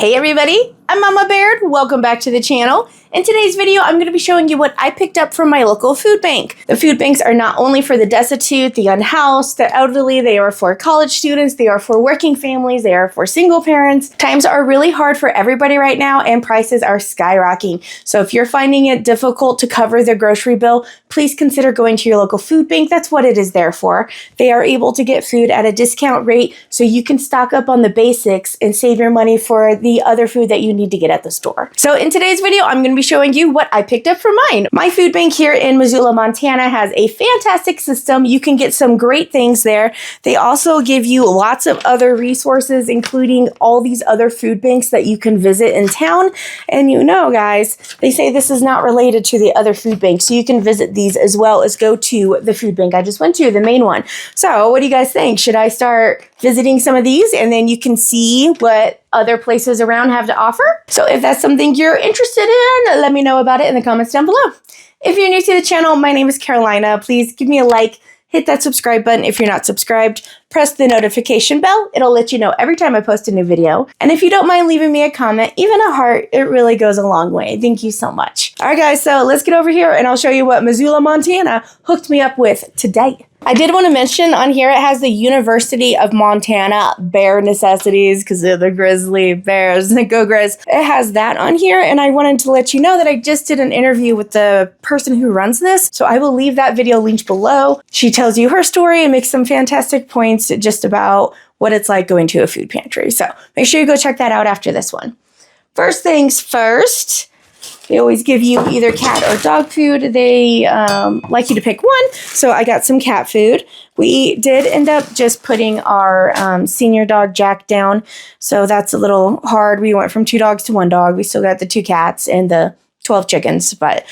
Hey everybody, I'm Mama Baird. Welcome back to the channel. In today's video, I'm going to be showing you what I picked up from my local food bank. The food banks are not only for the destitute, the unhoused, the elderly, they are for college students, they are for working families, they are for single parents. Times are really hard for everybody right now and prices are skyrocketing. So if you're finding it difficult to cover the grocery bill, please consider going to your local food bank. That's what it is there for. They are able to get food at a discount rate so you can stock up on the basics and save your money for the other food that you need to get at the store. So in today's video, I'm going to be showing you what I picked up for mine. My food bank here in Missoula, Montana has a fantastic system. You can get some great things there. They also give you lots of other resources, including all these other food banks that you can visit in town. And you know, guys, they say this is not related to the other food banks, so you can visit these as well as go to the food bank I just went to, the main one. So what do you guys think? Should I start visiting some of these and then you can see what other places around have to offer? So if that's something you're interested in, let me know about it in the comments down below. If you're new to the channel, my name is Carolina. Please give me a like, hit that subscribe button if you're not subscribed, press the notification bell. It'll let you know every time I post a new video. And if you don't mind leaving me a comment, even a heart, it really goes a long way. Thank you so much. All right, guys, so let's get over here and I'll show you what Missoula, Montana hooked me up with today. I did want to mention on here, it has the University of Montana Bear Necessities because they're the grizzly bears. Go Grizz. It has that on here. And I wanted to let you know that I just did an interview with the person who runs this. So I will leave that video linked below. She tells you her story and makes some fantastic points just about what it's like going to a food pantry. So make sure you go check that out after this one. First things first. They always give you either cat or dog food. They like you to pick one. So I got some cat food. We did end up just putting our senior dog Jack down. So that's a little hard. We went from 2 dogs to 1 dog. We still got the 2 cats and the 12 chickens. But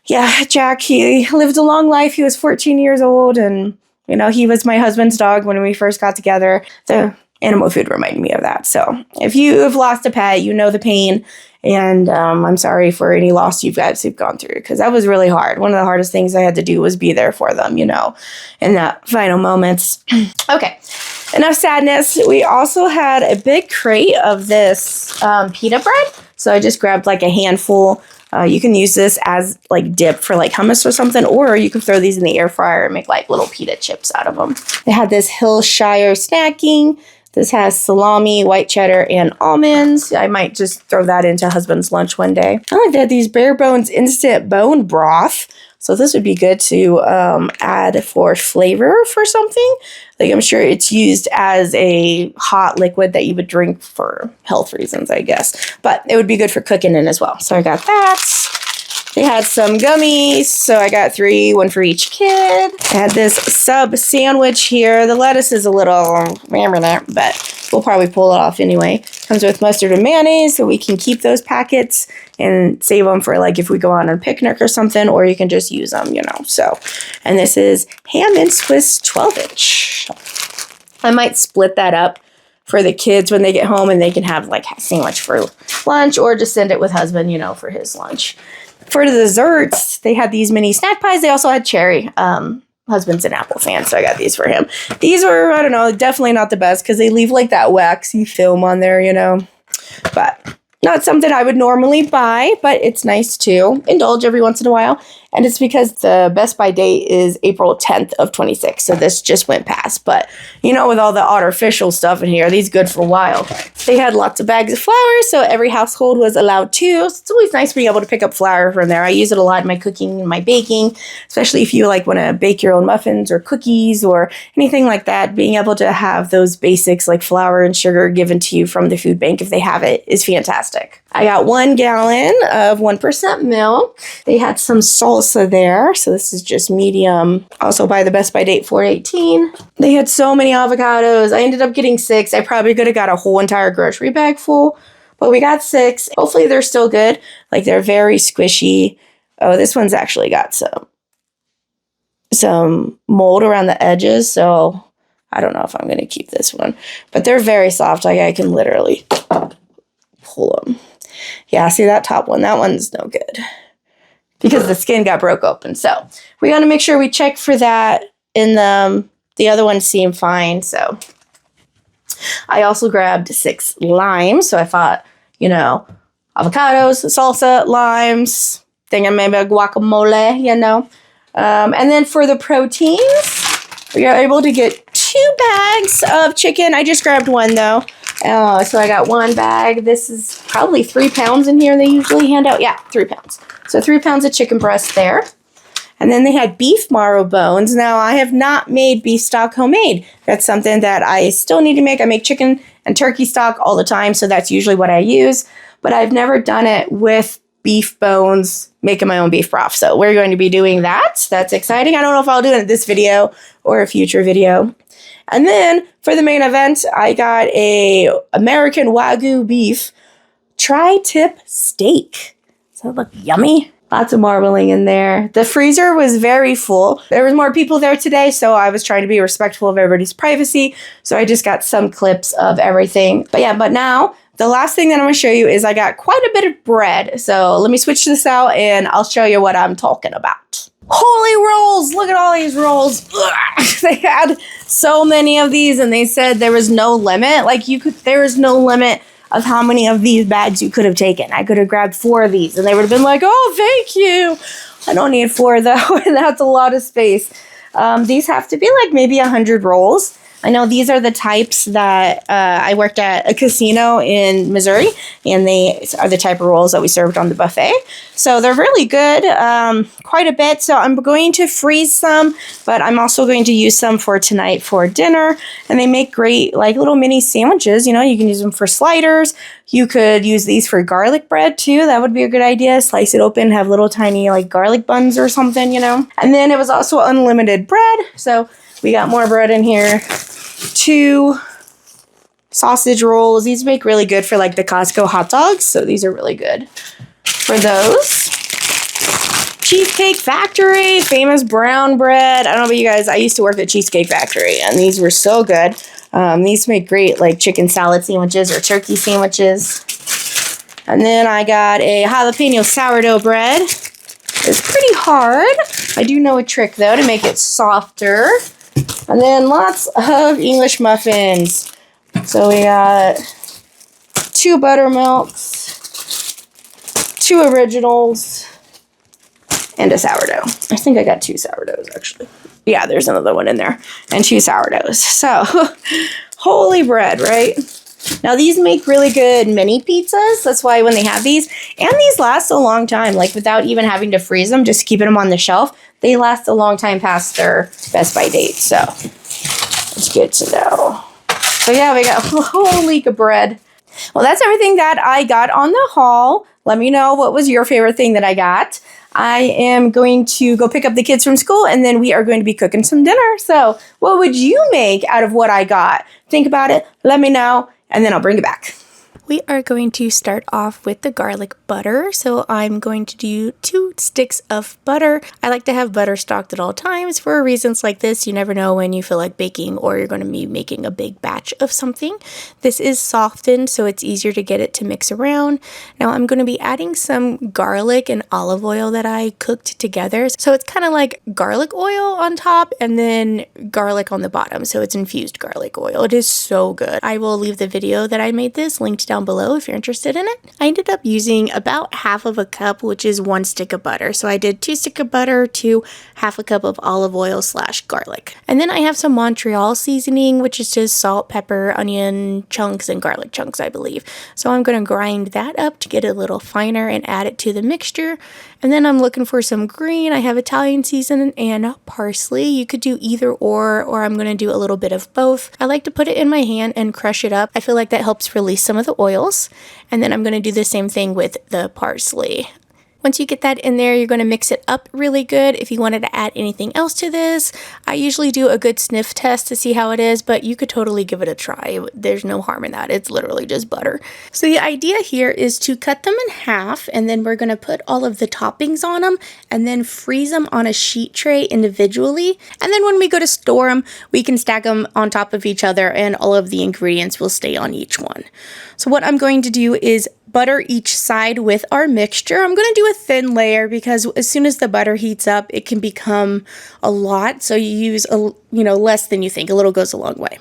yeah, Jack, he lived a long life. He was 14 years old. And, you know, he was my husband's dog when we first got together. The animal food reminded me of that. So if you have lost a pet, you know the pain. And I'm sorry for any loss you guys have gone through because that was really hard. One of the hardest things I had to do was be there for them, you know, in the final moments. Okay, enough sadness. We also had a big crate of this pita bread. So I just grabbed like a handful. You can use this as like dip for like hummus or something, or you can throw these in the air fryer and make like little pita chips out of them. They had this Hillshire snacking. This has salami, white cheddar, and almonds. I might just throw that into husband's lunch one day. I like that these Bare Bones instant bone broth. So this would be good to add for flavor for something. Like I'm sure it's used as a hot liquid that you would drink for health reasons, I guess. But it would be good for cooking in as well. So I got that. They had some gummies, so I got 3, 1 for each kid. I had this sub sandwich here. The lettuce is a little, but we'll probably pull it off anyway. Comes with mustard and mayonnaise, so we can keep those packets and save them for like if we go on a picnic or something, or you can just use them, you know. So, and this is ham and Swiss 12-inch. I might split that up for the kids when they get home and they can have like a sandwich for lunch or just send it with husband, you know, for his lunch. For the desserts, they had these mini snack pies. They also had cherry. Husband's an apple fan, so I got these for him. These were, I don't know, definitely not the best because they leave like that waxy film on there, you know. But not something I would normally buy, but it's nice to indulge every once in a while. And it's because the Best By date is April 10th of 26. So this just went past. But, you know, with all the artificial stuff in here, these good for a while. They had lots of bags of flour, so every household was allowed 2. So it's always nice being able to pick up flour from there. I use it a lot in my cooking and my baking, especially if you like want to bake your own muffins or cookies or anything like that. Being able to have those basics like flour and sugar given to you from the food bank if they have it is fantastic. I got 1 gallon of 1% milk. They had some salsa there. So this is just medium. Also by the Best By date, $4.18. They had so many avocados. I ended up getting 6. I probably could have got a whole entire grocery bag full, but we got 6. Hopefully they're still good. Like they're very squishy. Oh, this one's actually got some mold around the edges. So I don't know if I'm going to keep this one, but they're very soft. Like I can literally pull them. Yeah, see that top one? That one's no good because the skin got broke open. So we got to make sure we check for that. And the other ones seem fine. So I also grabbed 6 limes. So I thought you know, avocados, salsa, limes, thinking maybe a guacamole, you know. And then for the proteins, we are able to get 2 bags of chicken. I just grabbed one though. So I got 1 bag. This is probably 3 pounds in here. They usually hand out, 3 pounds. So 3 pounds of chicken breast there. And then they had beef marrow bones. Now, I have not made beef stock homemade. That's something that I still need to make. I make chicken and turkey stock all the time, so that's usually what I use. But I've never done it with beef bones, making my own beef broth. So we're going to be doing that. That's exciting. I don't know if I'll do it in this video or a future video. And then for the main event, I got a American Wagyu beef tri-tip steak. Does that look yummy? Lots of marbling in there. The freezer was very full. There was more people there today, so I was trying to be respectful of everybody's privacy. So I just got some clips of everything. But now, the last thing that I'm going to show you is I got quite a bit of bread. So let me switch this out and I'll show you what I'm talking about. Holy rolls! Look at all these rolls. Ugh. They had so many of these and they said there was no limit. There was no limit of how many of these bags you could have taken. I could have grabbed 4 of these and they would have been like, oh, thank you. I don't need 4 though, and that's a lot of space. These have to be like maybe 100 rolls. I know these are the types that I worked at a casino in Missouri, and they are the type of rolls that we served on the buffet. So they're really good, quite a bit. So I'm going to freeze some, but I'm also going to use some for tonight for dinner. And they make great like little mini sandwiches. You know, you can use them for sliders. You could use these for garlic bread too. That would be a good idea. Slice it open, have little tiny like garlic buns or something, you know. And then it was also unlimited bread. So we got more bread in here. 2 sausage rolls. These make really good for like the Costco hot dogs. So these are really good for those. Cheesecake Factory, famous brown bread. I don't know about you guys. I used to work at Cheesecake Factory and these were so good. These make great like chicken salad sandwiches or turkey sandwiches. And then I got a jalapeno sourdough bread. It's pretty hard. I do know a trick though to make it softer. And then lots of English muffins. So we got 2 buttermilks, 2 originals, and a sourdough. I think I got 2 sourdoughs actually. Yeah, there's another one in there. And 2 sourdoughs. So, holy bread, right? Now these make really good mini pizzas. That's why when they have these, and these last a long time, like without even having to freeze them, just keeping them on the shelf, they last a long time past their best by date. So it's good to know. So yeah, we got a whole leak of bread. Well, that's everything that I got on the haul. Let me know what was your favorite thing that I got. I am going to go pick up the kids from school and then we are going to be cooking some dinner. So what would you make out of what I got? Think about it. Let me know. And then I'll bring it back. We are going to start off with the garlic butter. So I'm going to do 2 sticks of butter. I like to have butter stocked at all times for reasons like this. You never know when you feel like baking or you're going to be making a big batch of something. This is softened, so it's easier to get it to mix around. Now I'm going to be adding some garlic and olive oil that I cooked together. So it's kind of like garlic oil on top and then garlic on the bottom. So it's infused garlic oil. It is so good. I will leave the video that I made this linked down below if you're interested in it. I ended up using about half of a cup, which is 1 stick of butter. So I did 2 sticks of butter to half a cup of olive oil / garlic. And then I have some Montreal seasoning, which is just salt, pepper, onion chunks, and garlic chunks, I believe. So I'm going to grind that up to get it a little finer and add it to the mixture. And then I'm looking for some green. I have Italian seasoning and parsley. You could do either or I'm going to do a little bit of both. I like to put it in my hand and crush it up. I feel like that helps release some of the oils. And then I'm going to do the same thing with the parsley. Once you get that in there, you're going to mix it up really good. If you wanted to add anything else to this, I usually do a good sniff test to see how it is, but you could totally give it a try. There's no harm in that. It's literally just butter. So the idea here is to cut them in half, and then we're going to put all of the toppings on them, and then freeze them on a sheet tray individually. And then when we go to store them, we can stack them on top of each other, and all of the ingredients will stay on each one. So what I'm going to do is butter each side with our mixture. I'm going to do a thin layer because as soon as the butter heats up, it can become a lot. So you use less than you think. A little goes a long way.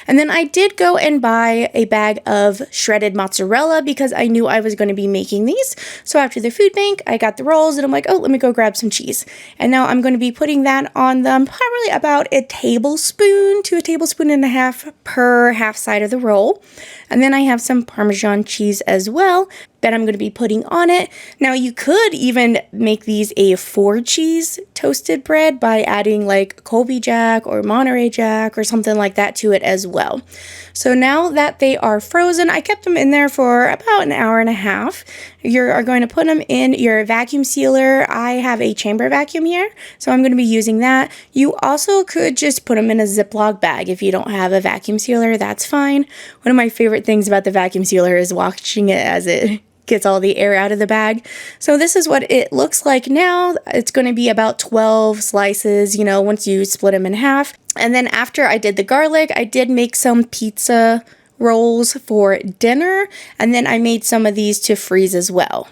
And then I did go and buy a bag of shredded mozzarella because I knew I was going to be making these. So after the food bank, I got the rolls and I'm like, oh, let me go grab some cheese. And now I'm going to be putting that on them, probably about a tablespoon to a tablespoon and a half per half side of the roll. And then I have some Parmesan cheese as well that I'm going to be putting on it. Now you could even make these a 4-cheese toasted bread by adding like Colby Jack or Monterey Jack or something like that to it as well. So now that they are frozen, I kept them in there for about an hour and a half. You are going to put them in your vacuum sealer. I have a chamber vacuum here, so I'm going to be using that. You also could just put them in a Ziploc bag if you don't have a vacuum sealer, that's fine. One of my favorite things about the vacuum sealer is watching it as it gets all the air out of the bag. So this is what it looks like now. It's going to be about 12 slices, you know, once you split them in half. And then after I did the garlic, I did make some pizza rolls for dinner, and then I made some of these to freeze as well.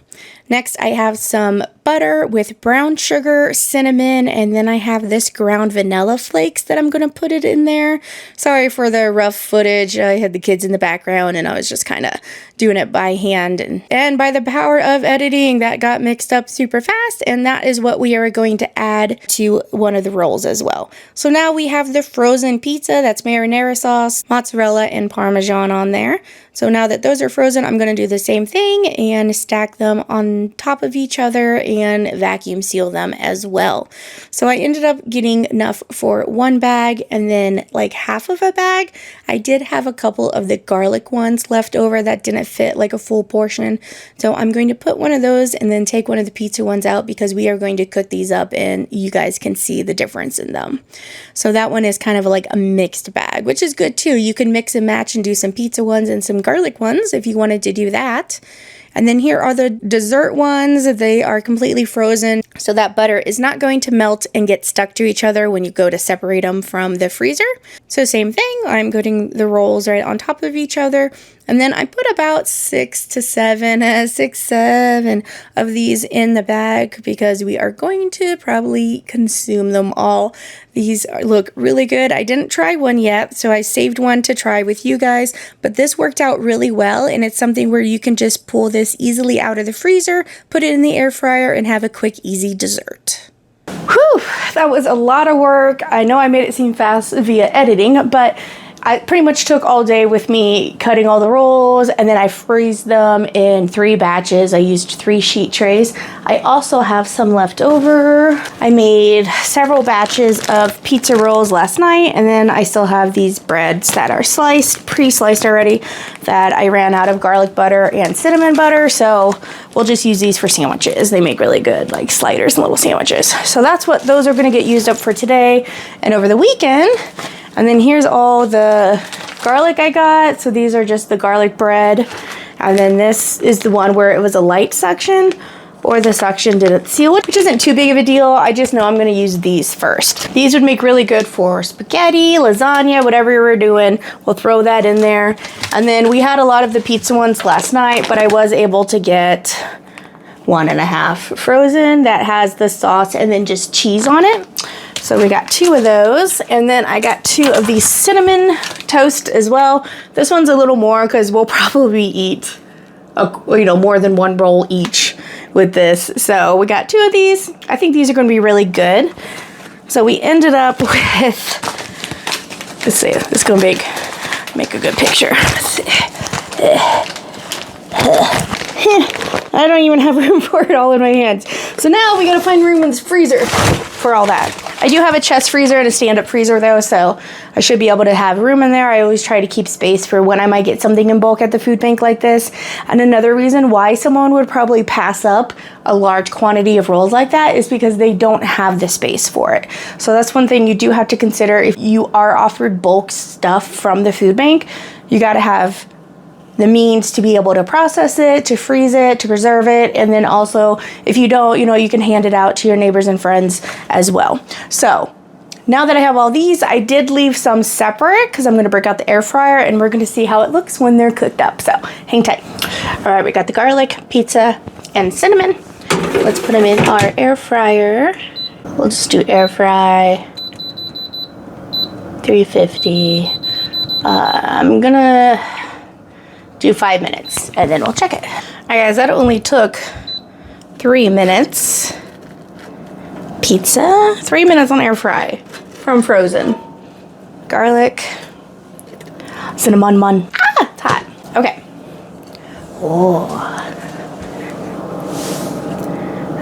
Next, I have some butter with brown sugar, cinnamon, and then I have this ground vanilla flakes that I'm going to put it in there. Sorry for the rough footage. I had the kids in the background and I was just kind of doing it by hand. And by the power of editing, that got mixed up super fast, and that is what we are going to add to one of the rolls as well. So now we have the frozen pizza. That's marinara sauce, mozzarella, and Parmesan on there. So now that those are frozen, I'm going to do the same thing and stack them on top of each other and vacuum seal them as well. So I ended up getting enough for one bag, and then like half of a bag. I did have a couple of the garlic ones left over that didn't fit like a full portion. So I'm going to put one of those and then take one of the pizza ones out because we are going to cook these up and you guys can see the difference in them. So that one is kind of like a mixed bag, which is good too. You can mix and match and do some pizza ones and some garlic ones if you wanted to do that. And then here are the dessert ones. They are completely frozen, so that butter is not going to melt and get stuck to each other when you go to separate them from the freezer. So same thing, I'm putting the rolls right on top of each other. And then I put about 6 to 7 of these in the bag because we are going to probably consume them all. These look really good. I didn't try one yet, so I saved one to try with you guys, but this worked out really well, and it's something where you can just pull this easily out of the freezer, put it in the air fryer, and have a quick, easy dessert. Whew, that was a lot of work. I know I made it seem fast via editing, but I pretty much took all day with me cutting all the rolls, and then I freeze them in 3 batches. I used 3 sheet trays. I also have some left over. I made several batches of pizza rolls last night, and then I still have these breads that are sliced, pre-sliced already, that I ran out of garlic butter and cinnamon butter, so we'll just use these for sandwiches. They make really good like sliders and little sandwiches. So that's what those are going to get used up for today and over the weekend. And then here's all the garlic I got. So these are just the garlic bread. And then this is the one where it was a light suction, or the suction didn't seal it, which isn't too big of a deal. I just know I'm gonna use these first. These would make really good for spaghetti, lasagna, whatever you were doing. We'll throw that in there. And then we had a lot of the pizza ones last night, but I was able to get 1.5 frozen that has the sauce and then just cheese on it. So we got 2 of those, and then I got 2 of these cinnamon toast as well. This one's a little more because we'll probably eat more than 1 roll each with this. So we got 2 of these. I think these are going to be really good. So we ended up with, let's see, this is going to make a good picture. Let's see. I don't even have room for it all in my hands. So now we gotta find room in this freezer for all that. I do have a chest freezer and a stand-up freezer though, so I should be able to have room in there. I always try to keep space for when I might get something in bulk at the food bank like this. And another reason why someone would probably pass up a large quantity of rolls like that is because they don't have the space for it. So that's one thing you do have to consider if you are offered bulk stuff from the food bank. You gotta have the means to be able to process it, to freeze it, to preserve it, and then also if you don't, you can hand it out to your neighbors and friends as well. So now that I have all these, I did leave some separate because I'm going to break out the air fryer and we're going to see how it looks when they're cooked up. So hang tight. All right, we got the garlic, pizza, and cinnamon. Let's put them in our air fryer. We'll just do air fry 350 I'm gonna do 5 minutes and then we'll check it. All right, guys, that only took 3 minutes. Pizza, 3 minutes on air fry from frozen. Garlic, cinnamon mun. Ah, it's hot. Okay. Oh.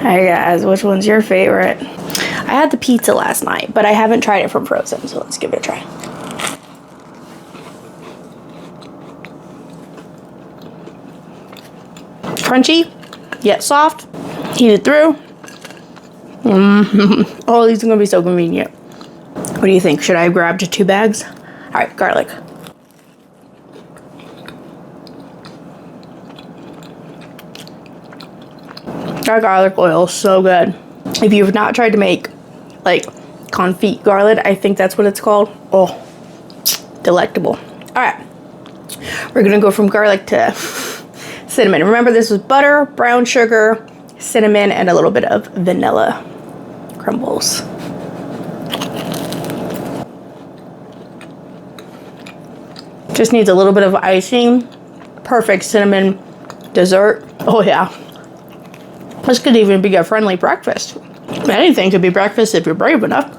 Hi guys, which one's your favorite? I had the pizza last night, but I haven't tried it from frozen, so let's give it a try. Crunchy, yet soft, heated through. Oh, these are gonna be so convenient. What do you think? Should I have grabbed 2 bags? All right, garlic. That garlic oil is so good. If you've not tried to make like confit garlic, I think that's what it's called. Oh, delectable. All right, we're gonna go from garlic to cinnamon. Remember, this was butter, brown sugar, cinnamon, and a little bit of vanilla crumbles. Just needs a little bit of icing. Perfect cinnamon dessert. Oh yeah. This could even be a friendly breakfast. Anything could be breakfast if you're brave enough.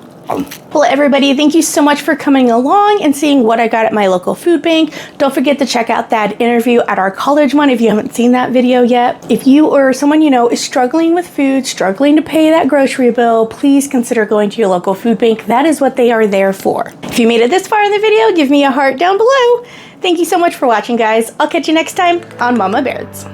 Well, everybody, thank you so much for coming along and seeing what I got at my local food bank. Don't forget to check out that interview at our college one if you haven't seen that video yet. If you or someone you know is struggling with food, struggling to pay that grocery bill, please consider going to your local food bank. That is what they are there for. If you made it this far in the video, give me a heart down below. Thank you so much for watching, guys. I'll catch you next time on Mama Baird's.